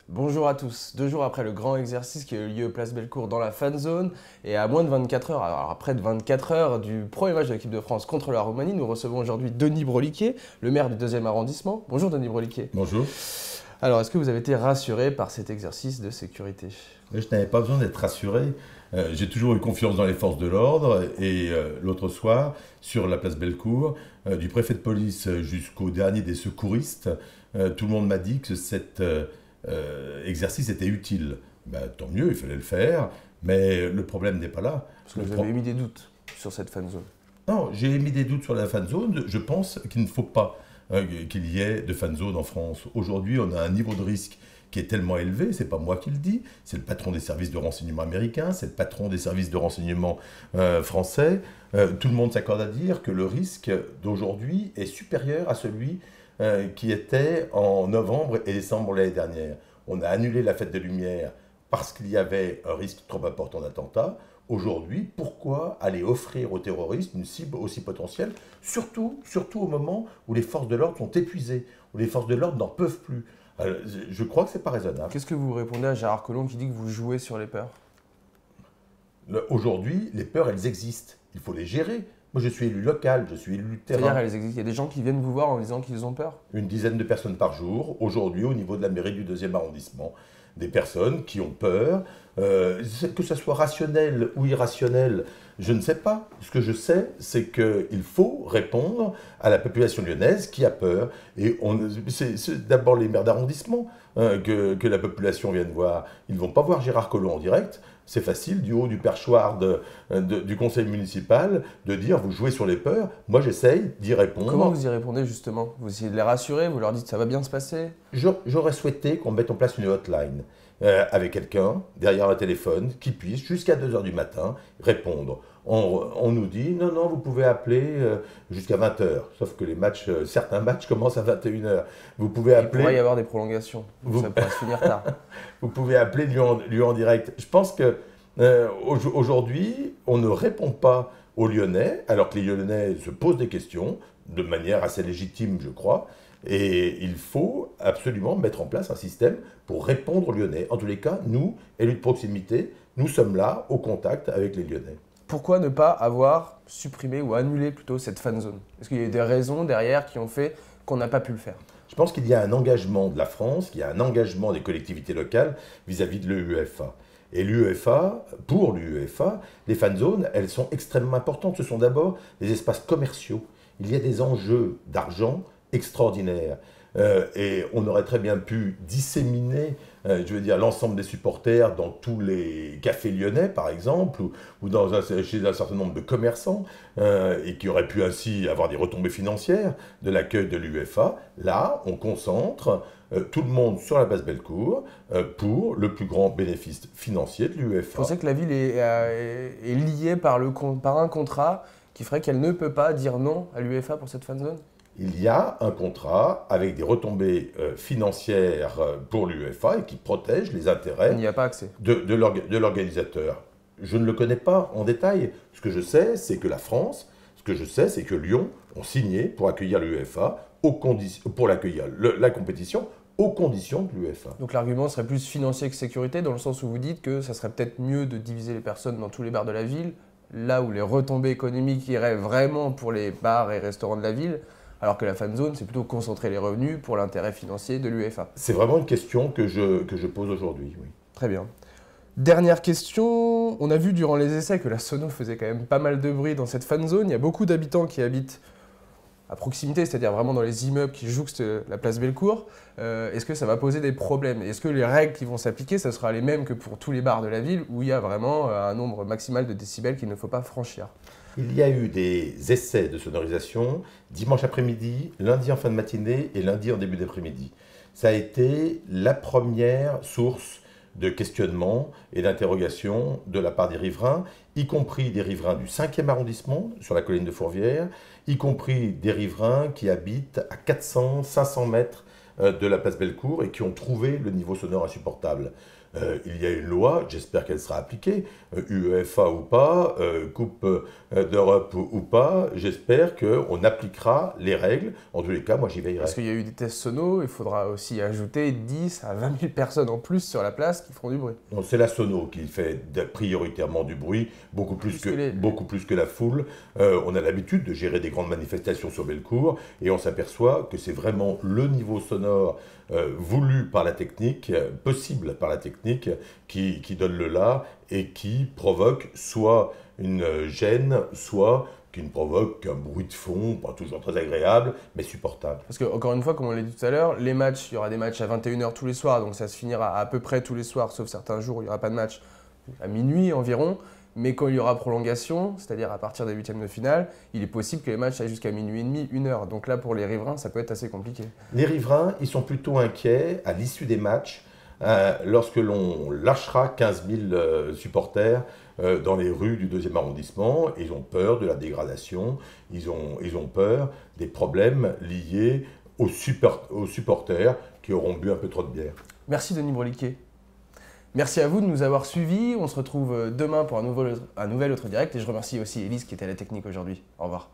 Bonjour à tous. 2 jours après le grand exercice qui a eu lieu place Bellecour dans la fan zone et à moins de 24 heures, alors à près de 24 heures du premier match de l'équipe de France contre la Roumanie, nous recevons aujourd'hui Denis Broliquet, le maire du 2e arrondissement. Bonjour Denis Broliquet. Bonjour. Alors, est-ce que vous avez été rassuré par cet exercice de sécurité? Je n'avais pas besoin d'être rassuré. J'ai toujours eu confiance dans les forces de l'ordre et l'autre soir, sur la place Bellecour, du préfet de police jusqu'au dernier des secouristes, tout le monde m'a dit que cet exercice était utile. Ben, tant mieux, il fallait le faire, mais le problème n'est pas là. Parce que vous avez émis des doutes sur cette fan zone. Non, j'ai émis des doutes sur la fan zone. Je pense qu'il ne faut pas qu'il y ait de fan zone en France. Aujourd'hui, on a un niveau de risque qui est tellement élevé, c'est pas moi qui le dis, c'est le patron des services de renseignement américains, c'est le patron des services de renseignement français. Tout le monde s'accorde à dire que le risque d'aujourd'hui est supérieur à celui qui était en novembre et décembre l'année dernière. On a annulé la fête des Lumières parce qu'il y avait un risque trop important d'attentat. Aujourd'hui, pourquoi aller offrir aux terroristes une cible aussi potentielle, surtout au moment où les forces de l'ordre sont épuisées, où les forces de l'ordre n'en peuvent plus. Alors, je crois que ce n'est pas raisonnable. Qu'est-ce que vous répondez à Gérard Collomb qui dit que vous jouez sur les peurs? Aujourd'hui, les peurs, elles existent. Il faut les gérer. Moi, je suis élu local, je suis élu terrain. C'est-à-dire, elles existent. Il y a des gens qui viennent vous voir en disant qu'ils ont peur? Une dizaine de personnes par jour, aujourd'hui, au niveau de la mairie du 2e arrondissement. Des personnes qui ont peur, que ce soit rationnel ou irrationnel, je ne sais pas. Ce que je sais, c'est qu'il faut répondre à la population lyonnaise qui a peur. Et c'est d'abord les maires d'arrondissement que la population vient de voir. Ils ne vont pas voir Gérard Collomb en direct. C'est facile, du haut du perchoir du conseil municipal, de dire vous jouez sur les peurs. Moi, j'essaye d'y répondre. Comment vous y répondez justement? Vous essayez de les rassurer, vous leur dites ça va bien se passer? J'aurais souhaité qu'on mette en place une hotline avec quelqu'un derrière un téléphone qui puisse, jusqu'à 2 h du matin, répondre. On nous dit non, non, vous pouvez appeler jusqu'à 20 h. Sauf que certains matchs commencent à 21 h. Vous pouvez appeler. Il pourrait y avoir des prolongations. Ça pourrait se finir tard. Vous pouvez appeler lui en direct. Je pense que aujourd'hui, on ne répond pas aux Lyonnais, alors que les Lyonnais se posent des questions de manière assez légitime, je crois. Et il faut absolument mettre en place un système pour répondre aux Lyonnais. En tous les cas, nous, élus de proximité, nous sommes là, au contact avec les Lyonnais. Pourquoi ne pas avoir supprimé ou annulé plutôt cette fan zone? Est-ce qu'il y a eu des raisons derrière qui ont fait qu'on n'a pas pu le faire? Je pense qu'il y a un engagement de la France, qu'il y a un engagement des collectivités locales vis-à-vis de l'UEFA. Et pour l'UEFA, les fan zones, elles sont extrêmement importantes. Ce sont d'abord des espaces commerciaux. Il y a des enjeux d'argent extraordinaire. Et on aurait très bien pu disséminer, l'ensemble des supporters dans tous les cafés lyonnais, par exemple, ou chez un certain nombre de commerçants, et qui auraient pu ainsi avoir des retombées financières de l'accueil de l'UEFA. Là, on concentre tout le monde sur la place Bellecour pour le plus grand bénéfice financier de l'UEFA. Vous pensez que la ville est liée par un contrat qui ferait qu'elle ne peut pas dire non à l'UEFA pour cette fan zone? Il y a un contrat avec des retombées financières pour l'UEFA et qui protège les intérêts Il n'y a pas accès. de l'organisateur. Je ne le connais pas en détail. Ce que je sais, c'est que la France, ce que je sais, c'est que Lyon ont signé pour accueillir l'UEFA, pour l'accueillir la compétition, aux conditions de l'UEFA. Donc l'argument serait plus financier que sécurité, dans le sens où vous dites que ça serait peut-être mieux de diviser les personnes dans tous les bars de la ville, là où les retombées économiques iraient vraiment pour les bars et restaurants de la ville, alors que la fan zone, c'est plutôt concentrer les revenus pour l'intérêt financier de l'UEFA. C'est vraiment une question que je pose aujourd'hui, oui. Très bien. Dernière question, on a vu durant les essais que la sono faisait quand même pas mal de bruit dans cette fan zone. Il y a beaucoup d'habitants qui habitent à proximité, c'est-à-dire vraiment dans les immeubles qui jouxtent la place Bellecour. Est-ce que ça va poser des problèmes? Est-ce que les règles qui vont s'appliquer, ça sera les mêmes que pour tous les bars de la ville, où il y a vraiment un nombre maximal de décibels qu'il ne faut pas franchir? Il y a eu des essais de sonorisation dimanche après-midi, lundi en fin de matinée et lundi en début d'après-midi. Ça a été la première source de questionnement et d'interrogation de la part des riverains, y compris des riverains du 5e arrondissement, sur la colline de Fourvière, y compris des riverains qui habitent à 400-500 mètres de la place Bellecour et qui ont trouvé le niveau sonore insupportable. Il y a une loi, j'espère qu'elle sera appliquée, UEFA ou pas, Coupe d'Europe ou pas, j'espère qu'on appliquera les règles. En tous les cas, moi j'y veillerai. Parce qu'il y a eu des tests sonos, il faudra aussi ajouter 10 à 20 000 personnes en plus sur la place qui feront du bruit. C'est la sono qui fait prioritairement du bruit, beaucoup plus que la foule. On a l'habitude de gérer des grandes manifestations sur Bellecour et on s'aperçoit que c'est vraiment le niveau sonore voulu par la technique, possible par la technique, qui donne le là et qui provoque soit une gêne, soit qui ne provoque qu'un bruit de fond, pas toujours très agréable, mais supportable. Parce que, encore une fois, comme on l'a dit tout à l'heure, les matchs, il y aura des matchs à 21 h tous les soirs, donc ça se finira à peu près tous les soirs, sauf certains jours où il n'y aura pas de match, à minuit environ. Mais quand il y aura prolongation, c'est-à-dire à partir des huitièmes de finale, il est possible que les matchs aillent jusqu'à minuit et demi, 1 h. Donc là, pour les riverains, ça peut être assez compliqué. Les riverains, ils sont plutôt inquiets à l'issue des matchs, lorsque l'on lâchera 15 000 supporters dans les rues du 2e arrondissement. Ils ont peur de la dégradation, ils ont peur des problèmes liés aux supporters qui auront bu un peu trop de bière. Merci Denis Broliquet. Merci à vous de nous avoir suivis. On se retrouve demain pour un nouvel autre direct. Et je remercie aussi Élise qui était à la technique aujourd'hui. Au revoir.